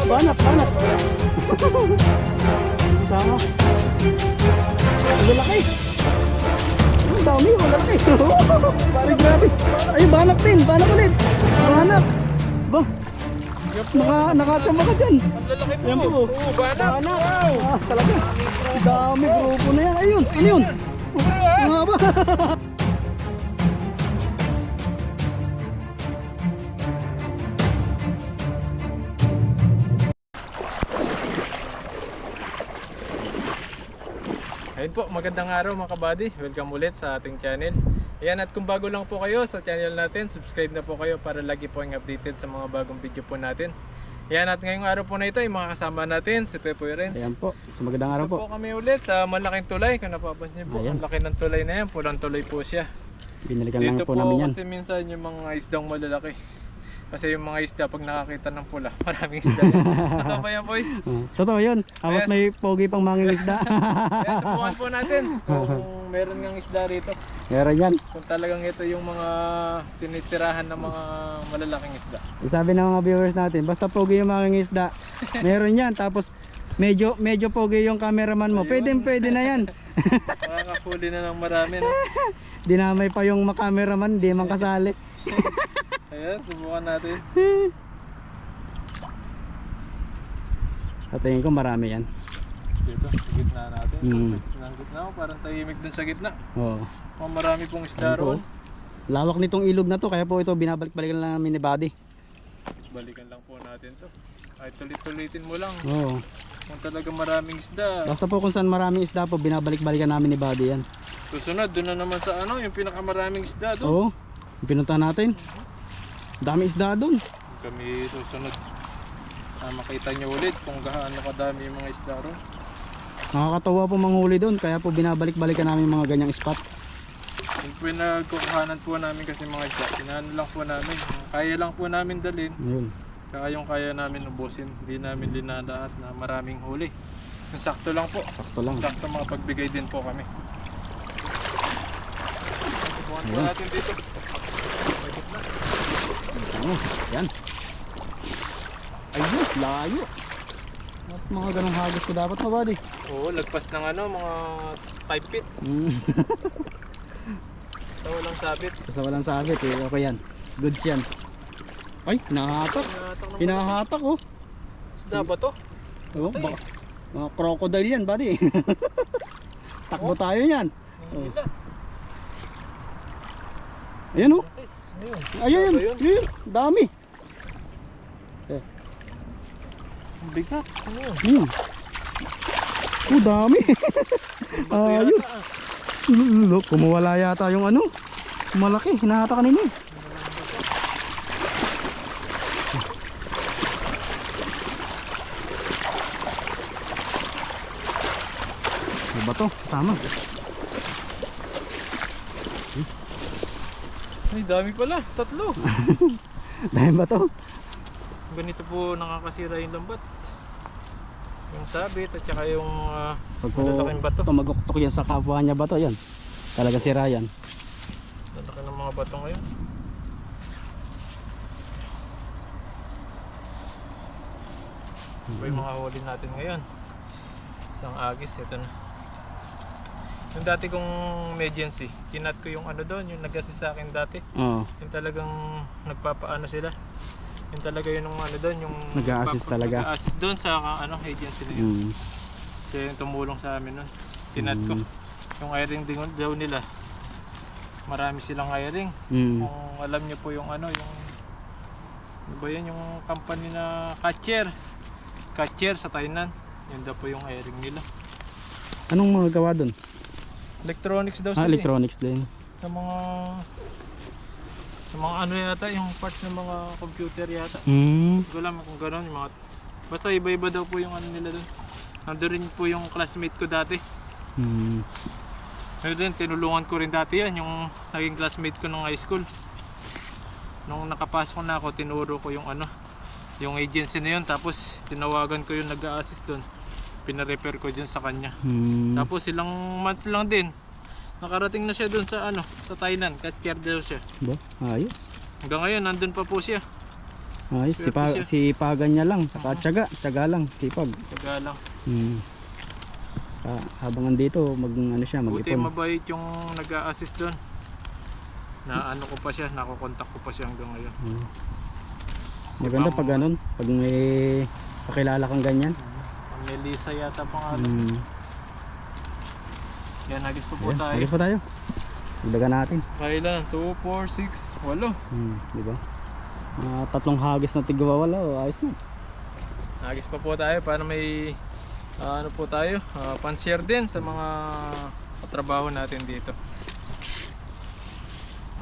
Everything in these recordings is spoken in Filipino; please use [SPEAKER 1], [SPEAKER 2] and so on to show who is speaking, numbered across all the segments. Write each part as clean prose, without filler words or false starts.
[SPEAKER 1] banat, banat. Sama. Ang lalaki. Ang dami, malaki. Ay, grabe. Ay, banak din, banak ulit. Banak. Ba? Nakachamba ka dyan.
[SPEAKER 2] Ang lalaki po.
[SPEAKER 1] Yan po.
[SPEAKER 2] Oo, banak.
[SPEAKER 1] Wow. Talaga. Dami, grupo na yan. Ayun, ano yun? Ang haba.
[SPEAKER 2] Ayun po, magandang araw mga kabady. Welcome ulit sa ating channel. Ayan, at kung bago lang po kayo sa channel natin, subscribe na po kayo para lagi po ang updated sa mga bagong video po natin. Ayan, at ngayong araw po na ito ay mga kasama natin si Pepoy Renz.
[SPEAKER 1] Ayan po, so magandang araw po.
[SPEAKER 2] Ito po kami ulit sa malaking tulay. Kung napapansin po,
[SPEAKER 1] Ayan.
[SPEAKER 2] ang laki ng tulay na yan. Pulang tulay po siya.
[SPEAKER 1] Binalikan lang
[SPEAKER 2] Dito
[SPEAKER 1] po
[SPEAKER 2] po
[SPEAKER 1] namin yan.
[SPEAKER 2] kasi minsan yung mga isdang malalaki. Kasi yung mga isda pag nakakita ng pula, maraming isda yan. Totoo ba yan, Poy?
[SPEAKER 1] Totoo yun. Tapos may pogi pang manging isda.
[SPEAKER 2] Kaya subukan po natin kung meron ngang isda rito.
[SPEAKER 1] Meron yan.
[SPEAKER 2] Kung talagang ito yung mga tinitirahan ng mga malalaking isda.
[SPEAKER 1] Sabi ng mga viewers natin, basta pogi yung manging isda, meron yan. Tapos medyo pogi yung cameraman mo. Pwede na yan.
[SPEAKER 2] Makakahuli na ng marami, no?
[SPEAKER 1] Dinamay pa yung cameraman, di man kasali.
[SPEAKER 2] Ayan, subukan natin.
[SPEAKER 1] Sa tingin ko marami yan.
[SPEAKER 2] Dito, sa gitna natin.
[SPEAKER 1] Mm.
[SPEAKER 2] Sa gitna, parang tahimik dun sa gitna.
[SPEAKER 1] Oo.
[SPEAKER 2] Marami pong isda
[SPEAKER 1] Ayan po.
[SPEAKER 2] roon.
[SPEAKER 1] Lawak nitong ilog na to, kaya po ito binabalik-balikan lang namin ni Buddy.
[SPEAKER 2] Balikan lang po natin to. Ay, tulit-tulitin mo lang.
[SPEAKER 1] Oo.
[SPEAKER 2] Kung talagang maraming isda.
[SPEAKER 1] Basta po kung saan maraming isda po, binabalik-balikan namin ni Buddy yan.
[SPEAKER 2] Susunod, doon na naman sa ano, yung pinakamaraming isda doon.
[SPEAKER 1] Oo. Pinuntahan natin. Dami isda doon.
[SPEAKER 2] Kami susunod. Makita nyo ulit kung gaano kadami yung mga isda roon.
[SPEAKER 1] Nakakatawa po manghuli doon, kaya po binabalik-balikan namin yung mga ganyang spot.
[SPEAKER 2] Yung pinagkukuhanan po namin kasi mga isda, inaano lang po namin. Kaya lang po namin dalhin.
[SPEAKER 1] Ayun.
[SPEAKER 2] Kaya yung kaya namin ubusin. Hindi namin linalahat na maraming huli. Yung sakto lang po.
[SPEAKER 1] Sakto lang.
[SPEAKER 2] Sakto makapagbigay din po kami. Subukan po
[SPEAKER 1] Ayun.
[SPEAKER 2] natin dito.
[SPEAKER 1] Ano? Yan. Ayun, layo. At mga ganong hagos ko dapat na, Buddy.
[SPEAKER 2] Oo, lagpas ng ano, mga 5 feet. Sa walang sabit.
[SPEAKER 1] Basta walang sabit eh, okay yan. Goods yan. Ay, hinahatak. Hinahatak oh.
[SPEAKER 2] Isda ba to?
[SPEAKER 1] Oh, baka, mga crocodile yan, Buddy. Takbo tayo yan. Oh. Ayan oh. Ayun, ayun, dami. Eh.
[SPEAKER 2] Ang bigat. Ano yun?
[SPEAKER 1] Oh, dami. Ayos. Look, kumuwala yata yung ano. Malaki, hinahata kanina. Ano ba to? Tama.
[SPEAKER 2] Ay, dami pala. 3.
[SPEAKER 1] Dahil ba to?
[SPEAKER 2] Ganito po nakakasira yung lambat. Yung sabit at saka yung
[SPEAKER 1] Pag
[SPEAKER 2] malalaking bato.
[SPEAKER 1] tumaguktok yan sa kapwa niya bato, yan. Talaga sira yan.
[SPEAKER 2] Lalaki ng mga bato ngayon. Ito yung mga huli natin ngayon. Isang agis, ito na. Yung dati kong emergency, kinat ko yung ano doon, yung nag-assist sa akin dati.
[SPEAKER 1] Oo.
[SPEAKER 2] Yung talagang nagpapaano sila. Yung talaga yun yung ano doon, yung
[SPEAKER 1] Nag-a-assist talaga.
[SPEAKER 2] Nag-a-assist doon sa ano, agency na yun.
[SPEAKER 1] Mm.
[SPEAKER 2] Kaya yung tumulong sa amin nun. Kinat ko. Yung airing din daw nila. Marami silang airing.
[SPEAKER 1] Mm.
[SPEAKER 2] Kung alam niyo po yung ano, yung ano ba yun, yung company na Catcher sa Tainan. Yun daw po yung airing nila.
[SPEAKER 1] Anong mga gawa doon?
[SPEAKER 2] Electronics daw sila.
[SPEAKER 1] Electronics din.
[SPEAKER 2] Sa mga ano yata, yung parts ng mga computer yata.
[SPEAKER 1] Mm.
[SPEAKER 2] Hindi ko alam kung gano'n yung mga... Basta iba-iba daw po yung ano nila doon. Nandun rin po yung classmate ko dati.
[SPEAKER 1] Mm.
[SPEAKER 2] Ngayon din, tinulungan ko rin dati yan, yung naging classmate ko nung high school. Nung nakapasok na ako, tinuro ko yung ano, yung agency na yun. Tapos tinawagan ko yung nag-a-assist doon. Pina-repair ko dyan sa kanya.
[SPEAKER 1] Mm.
[SPEAKER 2] Tapos ilang months lang din, nakarating na siya doon sa ano, sa Tainan. Catcher daw siya.
[SPEAKER 1] Ba? Ayos.
[SPEAKER 2] Hanggang ngayon, nandun pa po siya.
[SPEAKER 1] Ay,
[SPEAKER 2] Swerte siya.
[SPEAKER 1] sipagan niya lang. Saka tiyaga lang, sipag.
[SPEAKER 2] Taga lang.
[SPEAKER 1] Habang andito, ano siya,
[SPEAKER 2] Buti
[SPEAKER 1] mag-ipon.
[SPEAKER 2] mabait yung nag-a-assist doon. Na ano ko pa siya, nakokontak ko pa siya hanggang ngayon.
[SPEAKER 1] Maganda pag ganun, pag may pakilala kang ganyan.
[SPEAKER 2] Ang Melissa yata pangalan. Yan, nagis pa po tayo.
[SPEAKER 1] Agis pa tayo. Ilagan natin.
[SPEAKER 2] Kailan? 2, 4, 6, 8.
[SPEAKER 1] Di ba? Tatlong hagis na tigwawala, ayos na.
[SPEAKER 2] Nagis pa po tayo para may ano po tayo, pan-share din sa mga katrabaho natin dito.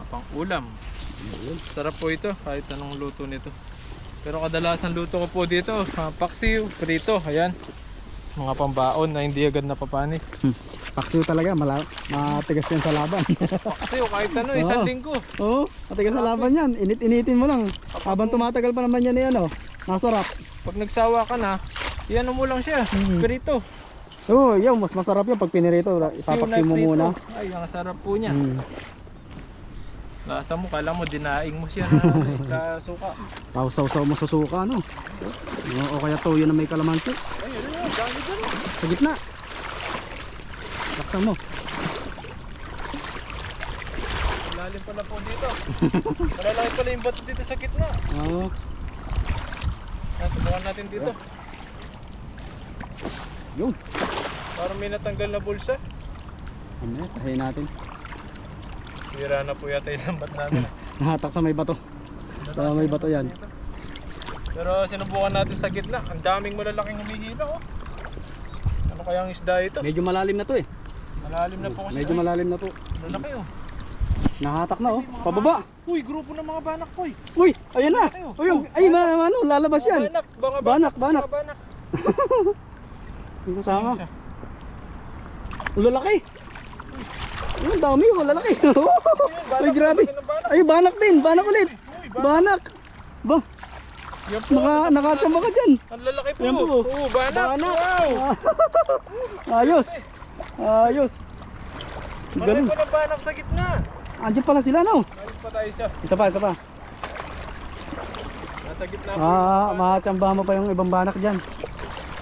[SPEAKER 2] Pang ulam. Sarap po ito kahit anong luto nito. Pero kadalasan luto ko po dito, paksiw, prito, ayan. Mga pambaon na hindi agad napapanis.
[SPEAKER 1] Paksiw talaga, matigas yan sa laban.
[SPEAKER 2] Paksiw kahit ano, isang linggo.
[SPEAKER 1] Oo, matigas sa laban yan. Init-initin mo lang. Habang tumatagal pa naman yan ano, masarap.
[SPEAKER 2] Pag nagsawa ka na, iyan mo lang siya, prito.
[SPEAKER 1] Oo, yun, mas masarap yun pag pinirito. Ipapaksiw mo
[SPEAKER 2] prito.
[SPEAKER 1] muna.
[SPEAKER 2] Ay, ang sarap po niya. Lasa mo, kala mo dinaing mo siya na sa suka.
[SPEAKER 1] Sausaw mo sa suka, no? O kaya toyo na may kalamansi.
[SPEAKER 2] Ay, ano yun, dami dyan.
[SPEAKER 1] Sa gitna. Laksan mo.
[SPEAKER 2] Lalim pala po dito. Malalaki pala yung bato dito sa gitna.
[SPEAKER 1] Oo.
[SPEAKER 2] Subukan natin dito.
[SPEAKER 1] Yun.
[SPEAKER 2] Parang may natanggal na bulsa.
[SPEAKER 1] Ano yan? Tahayin natin.
[SPEAKER 2] Sira na po yata yung lambat natin.
[SPEAKER 1] Nahatak sa may bato. Sa may bato yan.
[SPEAKER 2] Pero sinubukan natin sa gitna. Ang daming malalaking humihila, oh. Ano kaya ang isda ito?
[SPEAKER 1] Medyo malalim na to eh.
[SPEAKER 2] Malalim na po kasi.
[SPEAKER 1] Medyo malalim na to.
[SPEAKER 2] Lalaki, oh.
[SPEAKER 1] Nahatak na oh. Pababa.
[SPEAKER 2] Uy, grupo ng mga banak po, eh.
[SPEAKER 1] Uy, ayan na. Uy, ano, lalabas yan.
[SPEAKER 2] Banak, mga
[SPEAKER 1] Banak.
[SPEAKER 2] Mga banak.
[SPEAKER 1] Hindi kasama. Ang lalaki. Ang dami oh, lalaki. Uy, grabe. Ay, banak din. Banak ulit. Banak. Ba,
[SPEAKER 2] Yan po.
[SPEAKER 1] nakachamba ka dyan.
[SPEAKER 2] Ang lalaki po.
[SPEAKER 1] Yan po.
[SPEAKER 2] Oo, banak.
[SPEAKER 1] Banak.
[SPEAKER 2] Wow.
[SPEAKER 1] Ayos. Ayos.
[SPEAKER 2] Marami
[SPEAKER 1] Ganun.
[SPEAKER 2] pa ng banak sa gitna.
[SPEAKER 1] Andiyan pala sila, no?
[SPEAKER 2] Ayos pa tayo siya.
[SPEAKER 1] Isa pa.
[SPEAKER 2] Nasa gitna po.
[SPEAKER 1] Makachamba mo pa yung ibang banak dyan.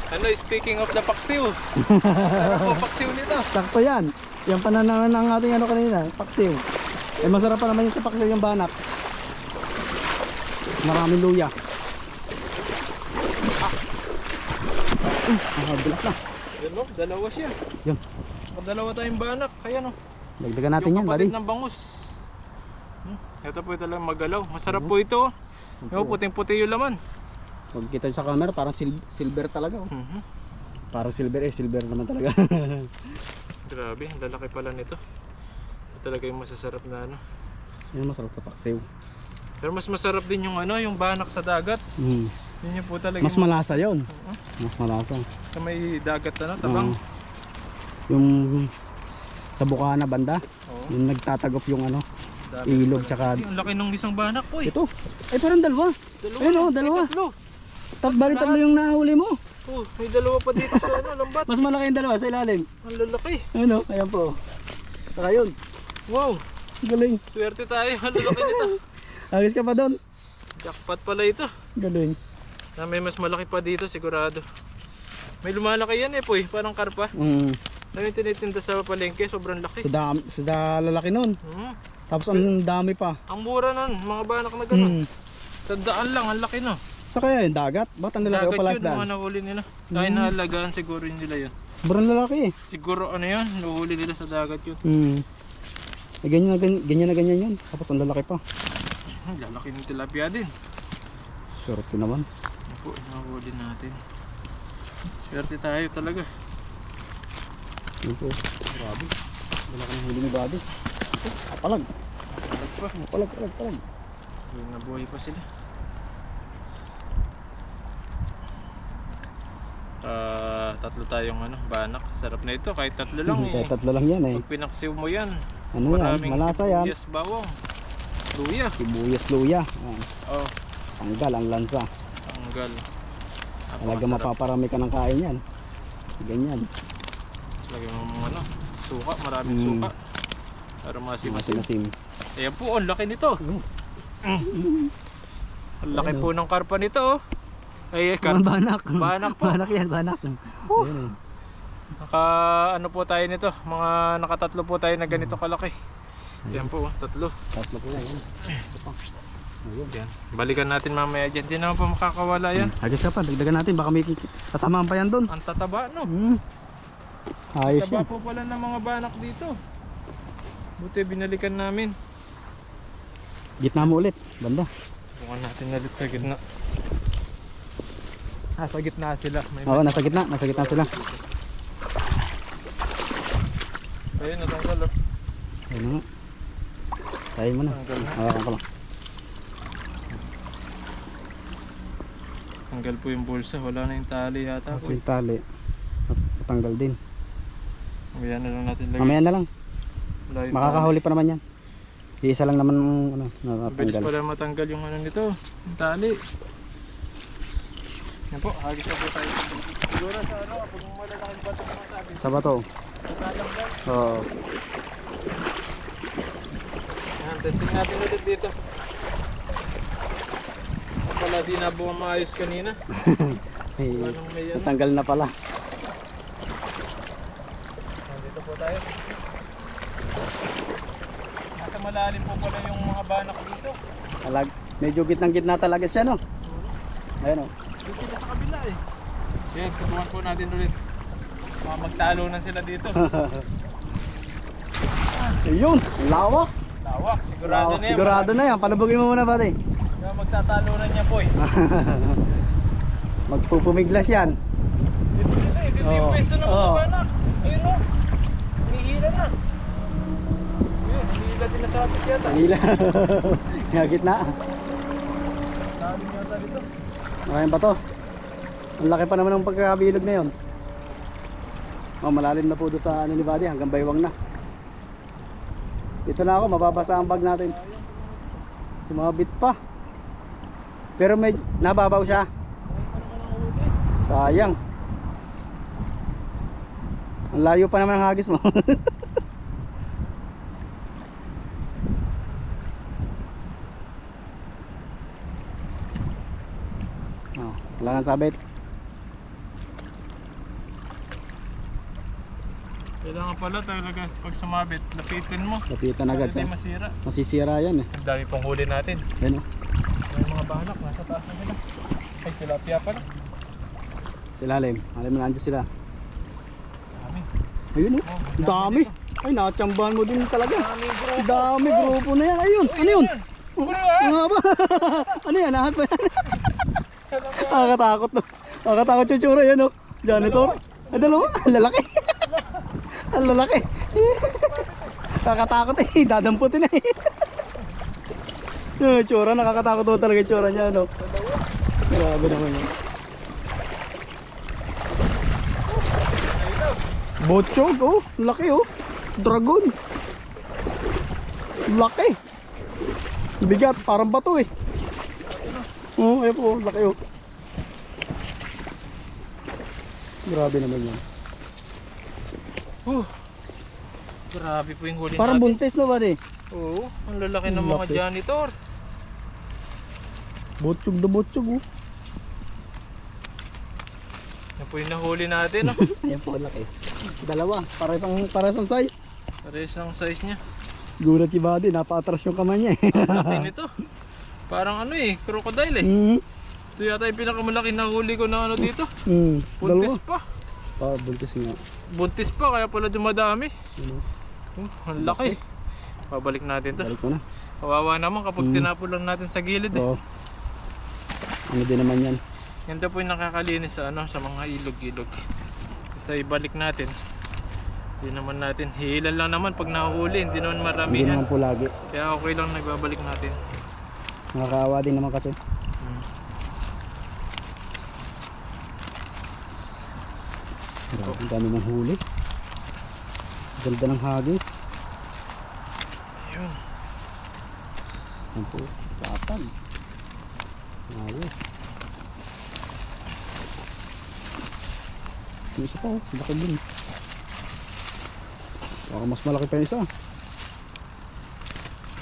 [SPEAKER 2] Ano, speaking of the paksiw. Ano po paksiw nito?
[SPEAKER 1] Sakto yan. Yan pa na naman ang ating ano kanina, paksiw. Eh masarap pa naman yung sa paksiw yung banak. Maraming luya. Bilak na.
[SPEAKER 2] Yan, no? Dalawa siya.
[SPEAKER 1] Yan.
[SPEAKER 2] Dalawa tayong banak. Kaya no.
[SPEAKER 1] Dagdagan natin
[SPEAKER 2] Yung
[SPEAKER 1] yan,
[SPEAKER 2] kapatid
[SPEAKER 1] buddy.
[SPEAKER 2] ng bangus. Ito po talagang magalaw. Masarap po ito. Yung puting-puti yung laman.
[SPEAKER 1] Pag kita sa camera, parang silver talaga. Oh. Parang silver naman talaga.
[SPEAKER 2] Grabe, ang lalaki pala nito. Ito talaga yung masasarap na ano.
[SPEAKER 1] Yan masarap sa paksiw.
[SPEAKER 2] Pero mas masarap din yung ano, yung banak sa dagat. Yun yung po talaga.
[SPEAKER 1] Mas malasa yun. Mas malasa.
[SPEAKER 2] Sa may dagat ano, tabang.
[SPEAKER 1] Yung sa Bukana banda,
[SPEAKER 2] Oo.
[SPEAKER 1] yung nagtatagop yung ano,
[SPEAKER 2] Dami
[SPEAKER 1] ilog
[SPEAKER 2] pala.
[SPEAKER 1] tsaka
[SPEAKER 2] Ay, ang laki ng isang banak po eh.
[SPEAKER 1] ito. Ay parang dalawa. Ayun oh, dalawa.
[SPEAKER 2] Ay, tatlo.
[SPEAKER 1] Tatlo yung nahuli mo.
[SPEAKER 2] Oh, may dalawa pa dito sa ano, lambat.
[SPEAKER 1] Mas malaki yung dalawa sa ilalim.
[SPEAKER 2] Ang lalaki.
[SPEAKER 1] Ayun oh, ayan po. Saka yun.
[SPEAKER 2] Wow,
[SPEAKER 1] Galing.
[SPEAKER 2] swerte tayo. Ang lalaki nito.
[SPEAKER 1] Agis ka pa doon.
[SPEAKER 2] Jackpot pala ito.
[SPEAKER 1] Galing.
[SPEAKER 2] Na may mas malaki pa dito sigurado. May lumalaki yan eh po eh, parang karpa. Na yung tinitinda sa palengke, sobrang laki.
[SPEAKER 1] Sa lalaki nun. Tapos ang dami pa.
[SPEAKER 2] Ang mura nun, mga banak na gano'n. Sa daan lang, ang laki no.
[SPEAKER 1] Sa kaya yung dagat? Ba't ang lalaki o
[SPEAKER 2] Dagat
[SPEAKER 1] pala
[SPEAKER 2] yun,
[SPEAKER 1] isdaan?
[SPEAKER 2] mga nahuli nila. Dahil nahalagaan siguro yun nila yun.
[SPEAKER 1] Sobrang lalaki eh.
[SPEAKER 2] Siguro ano yun, nahuli nila sa dagat yun.
[SPEAKER 1] Eh, ganyan na ganyan yun. Tapos ang lalaki pa.
[SPEAKER 2] Lalaki ng tilapia din.
[SPEAKER 1] Swerte naman.
[SPEAKER 2] Ano po, nahuli natin. Swerte tayo talaga.
[SPEAKER 1] Yun po. Grabe. Lalaki ng huli ni Buddy. Palag. Palag.
[SPEAKER 2] Yung nabuhay pa sila. Tatlo tayong ano, banak. Sarap na ito, kahit tatlo lang eh.
[SPEAKER 1] Kaya tatlo lang yan eh.
[SPEAKER 2] Pag pinaksiw mo yan,
[SPEAKER 1] Ano yan?
[SPEAKER 2] maraming
[SPEAKER 1] Malasa yan.
[SPEAKER 2] sibuyas, bawang, luya.
[SPEAKER 1] Sibuyas luya.
[SPEAKER 2] Oh,
[SPEAKER 1] Tanggal ang lansa.
[SPEAKER 2] tanggal.
[SPEAKER 1] Talaga mapaparami ka ng kain yan. Ganyan.
[SPEAKER 2] Lagyan mo mga ano, suka, maraming suka. Para masim-masim.
[SPEAKER 1] Masim.
[SPEAKER 2] Ayan po, ang laki nito. Ang laki
[SPEAKER 1] Ayun,
[SPEAKER 2] po ng karpa nito oh. Ay,
[SPEAKER 1] Mga banak.
[SPEAKER 2] Banak po.
[SPEAKER 1] Banak yan, banak. Ayun,
[SPEAKER 2] Naka ano po tayo nito, mga nakatatlo po tayo na ganito kalaki. Yan po, tatlo.
[SPEAKER 1] Tatlo po yan. Ayun.
[SPEAKER 2] Yan. Balikan natin mamaya dyan. Di naman po makakawala yan.
[SPEAKER 1] Agis ka pa, dagdagan natin. Baka may kasamahan pa yan doon.
[SPEAKER 2] Ang tataba no.
[SPEAKER 1] Ayos
[SPEAKER 2] Taba
[SPEAKER 1] yan.
[SPEAKER 2] po pala ng mga banak dito. Buti binalikan namin.
[SPEAKER 1] Gitna mo ulit, banda.
[SPEAKER 2] Bukan natin ulit sa gitna. Sa gitna sila. May
[SPEAKER 1] Oo, nasa gitna sila.
[SPEAKER 2] Ayun, natanggal oh.
[SPEAKER 1] Ayun nga. Tayo mo na.
[SPEAKER 2] Tanggal na.
[SPEAKER 1] Hawakan ko lang.
[SPEAKER 2] Tanggal po yung bulsa. Wala na yung tali yata po.
[SPEAKER 1] Kasi yung tali. Matanggal din.
[SPEAKER 2] Mamaya na lang natin lagay.
[SPEAKER 1] Mamaya na lang.
[SPEAKER 2] Wala yung
[SPEAKER 1] Makakahuli pa naman yan. Iisa lang naman ano,
[SPEAKER 2] tali. Bilis
[SPEAKER 1] natanggal.
[SPEAKER 2] pala matanggal yung ano nito. Yung tali. Yan po, hagis na po tayo. Siguro sa ano, kapag malalaking bato masabi.
[SPEAKER 1] Sa bato.
[SPEAKER 2] Tatanggal.
[SPEAKER 1] Oo.
[SPEAKER 2] Yan, testing natin ulit dito. Pala di na buwang maayos kanina.
[SPEAKER 1] Hey,
[SPEAKER 2] Anong may ano?
[SPEAKER 1] natanggal na pala.
[SPEAKER 2] Dito po tayo. Nasa malalim po pala yung mga banak dito.
[SPEAKER 1] Medyo gitnang-gitna talaga siya, no? Ayun, oh.
[SPEAKER 2] Dito sila sa kabila eh. Yan, tubuhan po natin ulit. Magtalunan sila dito.
[SPEAKER 1] Ayun, ang lawak.
[SPEAKER 2] Lawak, sigurado na yan.
[SPEAKER 1] Sigurado na yan. Palabugin mo muna, pati.
[SPEAKER 2] Kaya magtatalunan niya po eh.
[SPEAKER 1] Magpupumiglas yan.
[SPEAKER 2] Dito sila eh, dito yung
[SPEAKER 1] Oo.
[SPEAKER 2] pwesto ng mga
[SPEAKER 1] Oo.
[SPEAKER 2] banak. Ayun o, hinihila na. Ayun, hinihila din na sa apit yata.
[SPEAKER 1] Hila. Yung gitna.
[SPEAKER 2] Sabi yata dito.
[SPEAKER 1] Maraming bato. Ang laki pa naman ng pagkakabilog na yun. Oh, malalim na po doon sa ano ni Buddy, hanggang baywang na. Dito na ako, mababasa ang bag natin. Sumabit pa. Pero may nababaw siya. Sayang. Ang layo pa naman ang hagis mo. Oh, wala nang sabit.
[SPEAKER 2] Kailangan pala talaga pag sumabit, lapitin mo.
[SPEAKER 1] Lapitan agad.
[SPEAKER 2] Hindi
[SPEAKER 1] Oh.
[SPEAKER 2] masira.
[SPEAKER 1] Masisira yan eh.
[SPEAKER 2] Ang dami pong huli natin.
[SPEAKER 1] Yan oh.
[SPEAKER 2] May mga banak, nasa taas na sila. Ay, tilapia pala.
[SPEAKER 1] Silalim. Alam mo nandiyan sila.
[SPEAKER 2] Dami.
[SPEAKER 1] Ayun oh.
[SPEAKER 2] Oh,
[SPEAKER 1] Ang dami. Ay, nakachambahan mo din talaga.
[SPEAKER 2] Dami bro.
[SPEAKER 1] Ang dami grupo na yan. Ayun. Ano yun?
[SPEAKER 2] Bro ah!
[SPEAKER 1] Ang haba. Ano yan? Nahat pa yan. Nakakatakot no. Nakakatakot yung tsura yan oh. Janitor. Ay, dalawa. Ang lalaki. Ang lalaki. Nakakatakot eh. Dadamputin na eh. Yung tsura. Nakakatakot mo talaga yung tsura niya no. Grabe naman yun. Bochog oh. Laki oh. Dragon. Laki. Bigat. Parang bato eh. Oh, ayun po. Laki oh. Grabe naman yan.
[SPEAKER 2] Grabe po yung huli
[SPEAKER 1] Parang
[SPEAKER 2] natin.
[SPEAKER 1] buntis no ba di?
[SPEAKER 2] Oo, ang lalaki ng
[SPEAKER 1] Ang
[SPEAKER 2] mga
[SPEAKER 1] laki.
[SPEAKER 2] janitor.
[SPEAKER 1] Bochog na bochog oh.
[SPEAKER 2] Yan po yung nahuli natin. No?
[SPEAKER 1] Ayan po laki. Dalawa. Para sa size.
[SPEAKER 2] Pares ang size niya.
[SPEAKER 1] Gulat si Buddy. Napa-atras yung kamay niya eh.
[SPEAKER 2] Laki nito. Parang ano eh, crocodile eh.
[SPEAKER 1] Mm.
[SPEAKER 2] Ito yata yung pinakamalaki na huli ko na ano dito.
[SPEAKER 1] Mm.
[SPEAKER 2] Buntis
[SPEAKER 1] Dalawa.
[SPEAKER 2] pa.
[SPEAKER 1] Buntis nga.
[SPEAKER 2] Buntis pa, kaya pala dumadami.
[SPEAKER 1] Ano?
[SPEAKER 2] Ang laki. Pabalik natin to.
[SPEAKER 1] Balik mo na.
[SPEAKER 2] Kawawa naman kapag tinapon lang natin sa gilid eh.
[SPEAKER 1] Oo. Ano din naman yan.
[SPEAKER 2] Yan daw po yung nakakalinis sa ano, sa mga ilog-ilog. Kasi ibalik natin. Hindi naman natin. Hihilan lang naman pag nahuli, hindi naman
[SPEAKER 1] Hindi
[SPEAKER 2] maramihan.
[SPEAKER 1] naman po lagi.
[SPEAKER 2] Kaya okay lang nagbabalik natin.
[SPEAKER 1] Nakakaawa din naman kasi. Grabe, ang dami mong huli. Ganda ng hagis.
[SPEAKER 2] Ayun.
[SPEAKER 1] Yan po. Kapal. Ayos. Yung isa pa oh. Laki din. Baka mas malaki pa yung isa.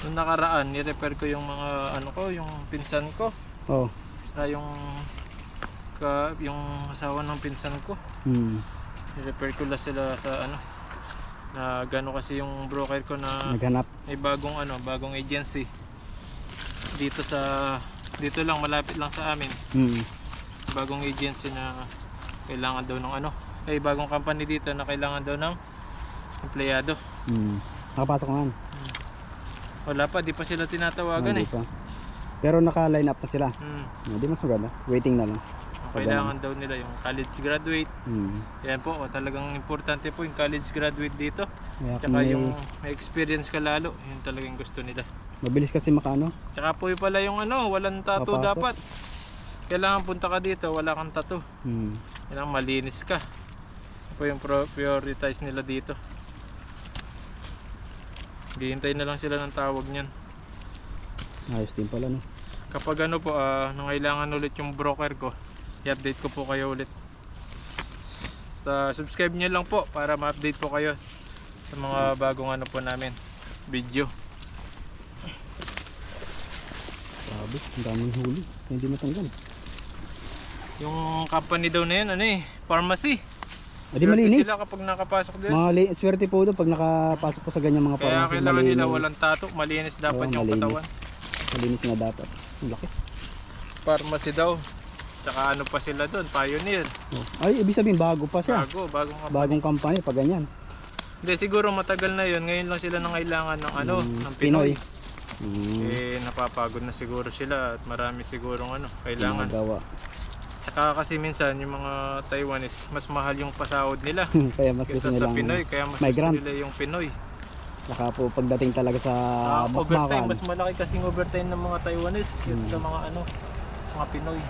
[SPEAKER 2] Noong nakaraan, ni-repair ko yung mga ano ko, yung pinsan ko.
[SPEAKER 1] Oh.
[SPEAKER 2] Yung yung asawa ng pinsan ko. I-refer ko lang sila sa ano na gano kasi yung broker ko na
[SPEAKER 1] Naghanap.
[SPEAKER 2] may bagong agency dito lang malapit lang sa amin. Bagong agency na kailangan daw ng bagong company dito na kailangan daw ng empleyado.
[SPEAKER 1] Nakapasok naman.
[SPEAKER 2] Wala pa, di pa sila tinatawagan
[SPEAKER 1] Hindi pa. Pero naka-line up na sila. Hindi mas maganda. Waiting na lang.
[SPEAKER 2] Kailangan daw nila yung college graduate. Yan po, talagang importante po yung college graduate dito. Tsaka yung may experience ka lalo, yun talagang gusto nila.
[SPEAKER 1] Mabilis kasi makaano.
[SPEAKER 2] Tsaka po yung pala yung walang tattoo
[SPEAKER 1] Papasok.
[SPEAKER 2] dapat. Kailangan punta ka dito, wala kang tattoo. Kailangan malinis ka. Ito po yung prioritize nila dito. Hihintay na lang sila ng tawag niyan.
[SPEAKER 1] Ayos din pala, no?
[SPEAKER 2] Kapag nangailangan ulit yung broker ko, i-update ko po kayo ulit. Subscribe nyo lang po para ma-update po kayo sa mga bagong po namin video.
[SPEAKER 1] Sabi, ang daming huli. Hindi matanggal.
[SPEAKER 2] Yung company daw na yun, pharmacy.
[SPEAKER 1] Di malinis.
[SPEAKER 2] Sila kapag nakapasok din.
[SPEAKER 1] Swerte po doon pag nakapasok po sa ganyan mga
[SPEAKER 2] Kaya
[SPEAKER 1] pharmacy.
[SPEAKER 2] kailangan nila walang tato, malinis dapat yung katawan.
[SPEAKER 1] Malinis nga dapat. Ang laki.
[SPEAKER 2] Pharmacy daw. Tsaka pa sila doon, Pioneer.
[SPEAKER 1] Ay, ibig sabihin bago pa siya. Bagong company pag ganyan.
[SPEAKER 2] Hindi, siguro matagal na yun. Ngayon lang sila nangailangan ng ng Pinoy. Napapagod na siguro sila at marami sigurong kailangan.
[SPEAKER 1] Magawa.
[SPEAKER 2] Tsaka kasi minsan yung mga Taiwanese, mas mahal yung pasahod nila.
[SPEAKER 1] Kaya mas gusto
[SPEAKER 2] kaysa
[SPEAKER 1] nila
[SPEAKER 2] sa Pinoy, kaya mas gusto nila yung Pinoy.
[SPEAKER 1] Saka po pagdating talaga sa
[SPEAKER 2] overtime,
[SPEAKER 1] bakbakan.
[SPEAKER 2] mas malaki kasing overtime ng mga Taiwanese kaysa sa mga mga Pinoy.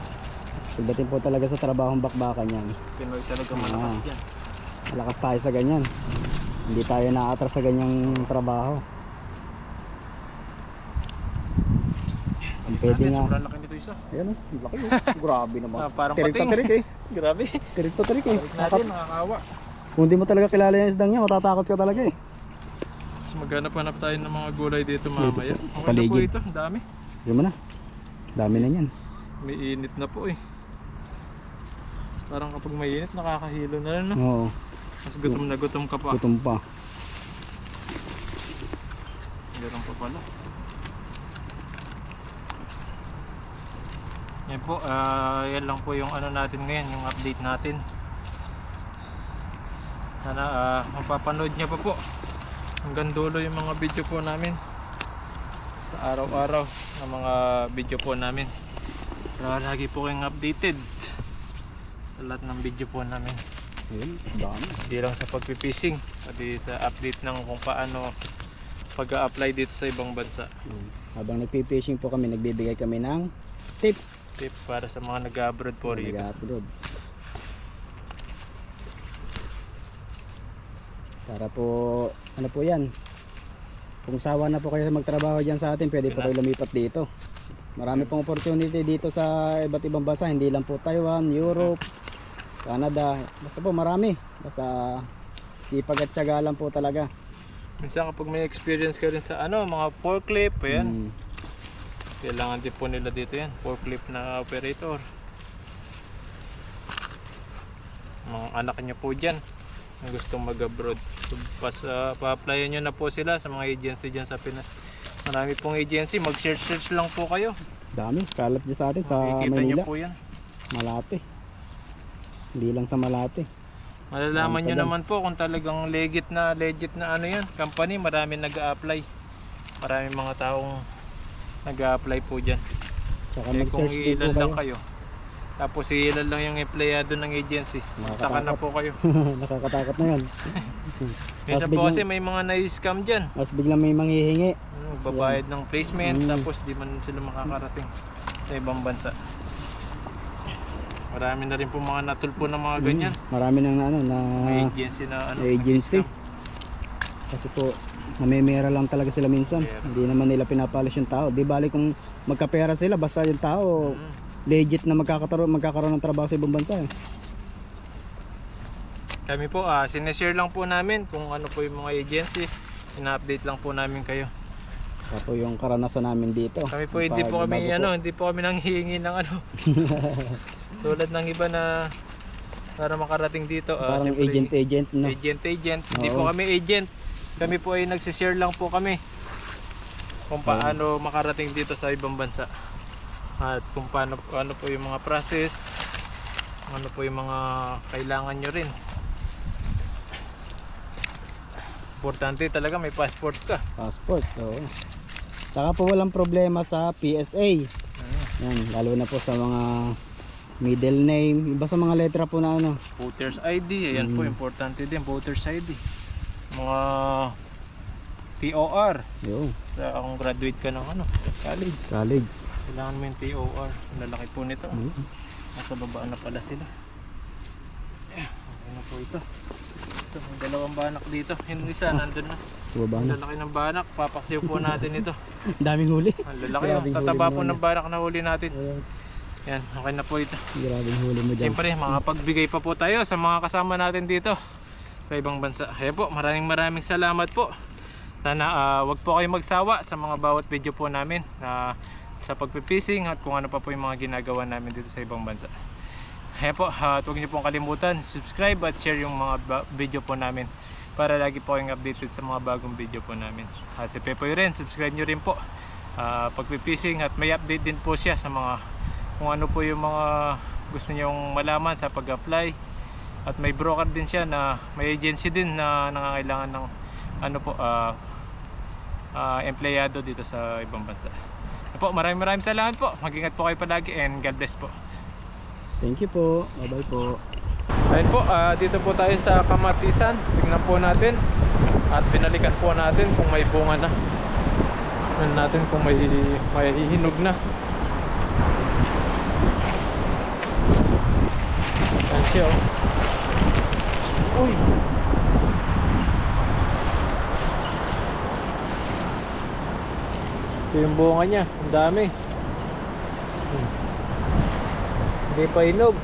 [SPEAKER 1] Pagdating po talaga sa trabahong bakbakan yan.
[SPEAKER 2] Pinoy talaga malakas yan.
[SPEAKER 1] Malakas tayo sa ganyan. Hindi tayo naatras sa ganyang trabaho. Ang pwede nga.
[SPEAKER 2] Sobrang laki nito isa.
[SPEAKER 1] Ayan o, laki o. Grabe naman.
[SPEAKER 2] Parang
[SPEAKER 1] Tirik
[SPEAKER 2] pating.
[SPEAKER 1] pa tirik eh.
[SPEAKER 2] Grabe.
[SPEAKER 1] Tirik pa tirik eh.
[SPEAKER 2] Balik natin, nakakawa.
[SPEAKER 1] Kung di mo talaga kilala yung isdang niya, matatakot ka talaga eh.
[SPEAKER 2] Maghanap-hanap tayo ng mga gulay dito mamaya.
[SPEAKER 1] Sa
[SPEAKER 2] Okay na po
[SPEAKER 1] paligid.
[SPEAKER 2] ito, ang dami.
[SPEAKER 1] Yun mo na. Dami na yan.
[SPEAKER 2] May init na po eh. Parang kapag may init, nakakahilo na rin, no?
[SPEAKER 1] Oo,
[SPEAKER 2] Mas gutom na gutom ka pa.
[SPEAKER 1] gutom pa.
[SPEAKER 2] Meron pa pala. Yan po, yan lang po yung natin ngayon, yung update natin. Sana mapapanood niya pa po hanggang dulo yung mga video po namin sa araw-araw ng mga video po namin. Para lagi po kayong updated sa lahat ng video po namin.
[SPEAKER 1] Ayun, dami.
[SPEAKER 2] Hindi lang sa pagpipishing, pati sa update ng kung paano pag-a-apply dito sa ibang bansa.
[SPEAKER 1] Habang nagpipishing po kami, nagbibigay kami ng tips.
[SPEAKER 2] Tip para sa mga nag-abroad po rito.
[SPEAKER 1] Nag-upload. Para po, ano po yan, kung sawa na po kayo magtrabaho dyan sa atin, pwede po kayo lumipat dito. Marami pong opportunity dito sa iba't ibang bansa, hindi lang po Taiwan, Europe, Canada, basta po marami. Basta sipag at tiyaga lang po talaga.
[SPEAKER 2] Minsan kapag may experience ka rin sa mga forklift, ayan. Kailangan din po nila dito yan, forklift na operator. Mga anak nyo po dyan na gustong mag-abroad. So, pa-applyan nyo na po sila sa mga agency dyan sa Pinas. Marami pong agency, mag-search lang po kayo.
[SPEAKER 1] Dami, kalat dyan sa atin sa
[SPEAKER 2] Makikita
[SPEAKER 1] Manila.
[SPEAKER 2] nyo po yan.
[SPEAKER 1] Malate. Hindi lang sa Malate.
[SPEAKER 2] Malalaman nyo naman po kung talagang legit na yan, company, marami nag-a-apply. Marami mga taong nag-a-apply po dyan.
[SPEAKER 1] Saka
[SPEAKER 2] Kaya kung
[SPEAKER 1] mag-search din po
[SPEAKER 2] ilan lang
[SPEAKER 1] kayo.
[SPEAKER 2] kayo, tapos ilan lang yung empleyado ng agency, saka na po kayo.
[SPEAKER 1] Nakakatakot na yan.
[SPEAKER 2] Minsan po kasi may mga na-scam dyan.
[SPEAKER 1] Tapos biglang may manghihingi.
[SPEAKER 2] Babayad ng placement, tapos di man sila makakarating sa ibang bansa. Marami na rin po mga natulpo ng mga ganyan.
[SPEAKER 1] Marami nang
[SPEAKER 2] May agency na
[SPEAKER 1] agency.
[SPEAKER 2] na-scam.
[SPEAKER 1] Kasi po namimera lang talaga sila minsan. Hindi naman nila pinapalis yung tao. Di bali kung magkapera sila, basta yung tao legit na magkakaroon ng trabaho sa ibang bansa.
[SPEAKER 2] Kami po, sineshare lang po namin kung ano po yung mga agency. Ina-update lang po namin kayo.
[SPEAKER 1] Tapos yung karanasan namin dito.
[SPEAKER 2] Kami po hindi po kami hindi po kami nanghihingi ng ano. Tulad ng iba na para makarating dito.
[SPEAKER 1] Parang
[SPEAKER 2] siyempre,
[SPEAKER 1] agent no.
[SPEAKER 2] Agent. Hindi
[SPEAKER 1] Oo.
[SPEAKER 2] po kami agent. Kami po ay nagsishare lang po kami kung paano makarating dito sa ibang bansa. At kung paano ano po yung mga process, ano po yung mga kailangan nyo rin. Importante talaga may passport ka.
[SPEAKER 1] Passport, oo. Saka po walang problema sa PSA. Yan, lalo na po sa mga middle name, iba sa mga letra po na ano.
[SPEAKER 2] Voters ID, ayan po, importante din, voters ID. Mga TOR.
[SPEAKER 1] Yo,
[SPEAKER 2] Kung graduate ka ng ano,
[SPEAKER 1] college.
[SPEAKER 2] kailangan mo yung TOR. Ang lalaki po nito. Nasa baba na pala sila. Okay na po ito. Ito, may dalawang banak dito. Yung isa, nandun na.
[SPEAKER 1] Baba
[SPEAKER 2] Ang
[SPEAKER 1] na.
[SPEAKER 2] lalaki ng banak, papaksiw po natin ito.
[SPEAKER 1] Daming huli.
[SPEAKER 2] Ang lalaki,
[SPEAKER 1] Grabing
[SPEAKER 2] tataba
[SPEAKER 1] huli
[SPEAKER 2] po
[SPEAKER 1] naman
[SPEAKER 2] ng banak na huli natin.
[SPEAKER 1] Ayan,
[SPEAKER 2] Yan, okay na po ito.
[SPEAKER 1] grabing huli mo dyan.
[SPEAKER 2] Siyempre, makapagbigay pa po tayo sa mga kasama natin dito sa ibang bansa. Kaya po, maraming salamat po. Sana wag po kayong magsawa sa mga bawat video po namin sa pagpipishing at kung ano pa po yung mga ginagawa namin dito sa ibang bansa. Kaya po, at huwag niyo pong kalimutan, subscribe at share yung mga video po namin para lagi po kayong updated sa mga bagong video po namin. At si Pepoy rin, subscribe nyo rin po pagpipishing at may update din po siya sa mga kung ano po yung mga gusto nyong malaman sa pag-apply. At may broker din siya na may agency din na nangangailangan ng ano po empleyado dito sa ibang bansa. Po, maraming salamat po. Mag-ingat po kayo palagi and God bless po.
[SPEAKER 1] Thank you po. Bye-bye po.
[SPEAKER 2] Ayun po, dito po tayo sa Kamatisan. Tingnan po natin at binalikan po natin kung may bunga na. Tingnan natin kung may hihinog na. Ayan siya oh. Uy! Ito yung bunga niya, ang dami. Hindi pa hinog.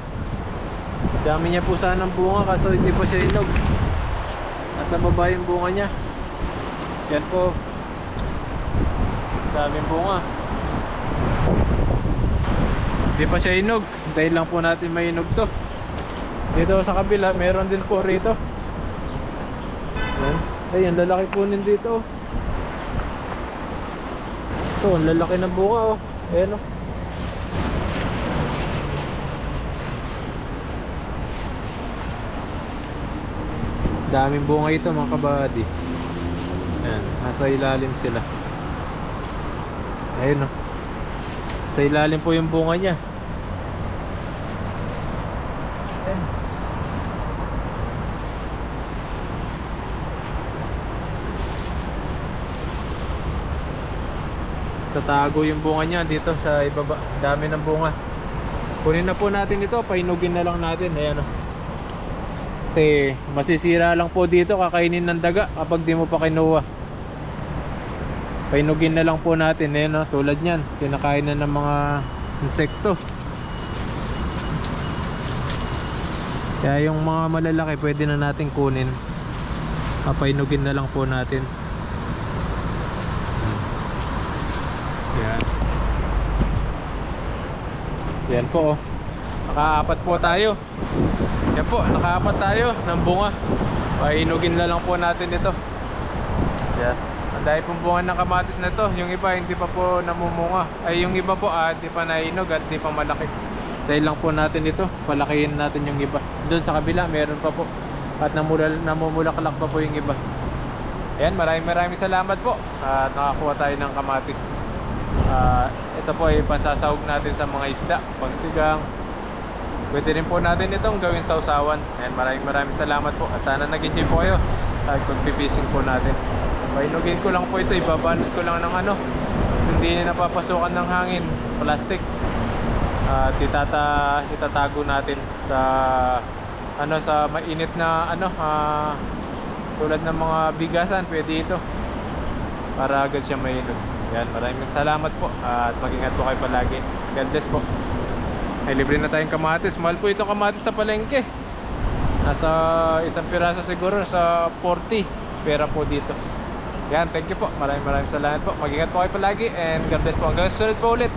[SPEAKER 2] Dami niya po sanang bunga kaso hindi pa siya hinog. Nasa baba yung bunga niya. Yan po. Daming bunga. Hindi pa siya hinog. Hintayin lang po natin mahinog to. Dito sa kabila meron din po rito. Yan. Ay, ang lalaki po dito. Ito, ang lalaki ng bunga oh. Ayan oh. Daming bunga ito mga kabady. Ayan, nasa ilalim sila. Ayun oh. Sa ilalim po yung bunga niya. Ayan. Tatago yung bunga niya dito sa ibaba. Dami ng bunga. Kunin na po natin ito, pahinugin na lang natin. Ayan o. Kasi masisira lang po dito, kakainin ng daga kapag di mo pa kinuha. Pahinugin na lang po natin. Ayan o, tulad nyan, kinakain na ng mga insekto. Kaya yung mga malalaki pwede na natin kunin. Pahinugin na lang po natin. Yan. Yan po oh. Nakaapat po tayo. Yan po, nakaapat tayo ng bunga. Pahinugin na lang po natin ito. Yan. Ang dahil pong bunga ng kamatis na to. Yung iba hindi pa po namumunga. Ay yung iba po hindi pa nahinog at hindi pa malaki. Dahil lang po natin ito. Palakihin natin yung iba. Doon sa kabila meron pa po. At namumulaklak pa po yung iba. Yan, maraming salamat po. At nakakuha tayo ng kamatis. Ito po ay pansasahog natin sa mga isda, pangsigang. Pwede rin po natin itong gawin sa usawan. Ayan, maraming salamat po. Sana nag-enjoy po kayo at pagpipishing po natin. Pahinugin ko lang po ito, ibabalot ko lang ng ano, hindi napapasukan ng hangin, plastic. At itatago natin sa ano, sa mainit na ano, tulad ng mga bigasan, pwede ito para agad siya mahinog. Yan, maraming salamat po at mag-ingat po kayo palagi. God bless po. Ay, libre na tayong kamatis. Mahal po itong kamatis sa palengke. Nasa isang piraso siguro sa 40 pera po dito. Yan, thank you po. Maraming salamat po. Mag-ingat po kayo palagi and God bless po. Hanggang sa susunod po ulit.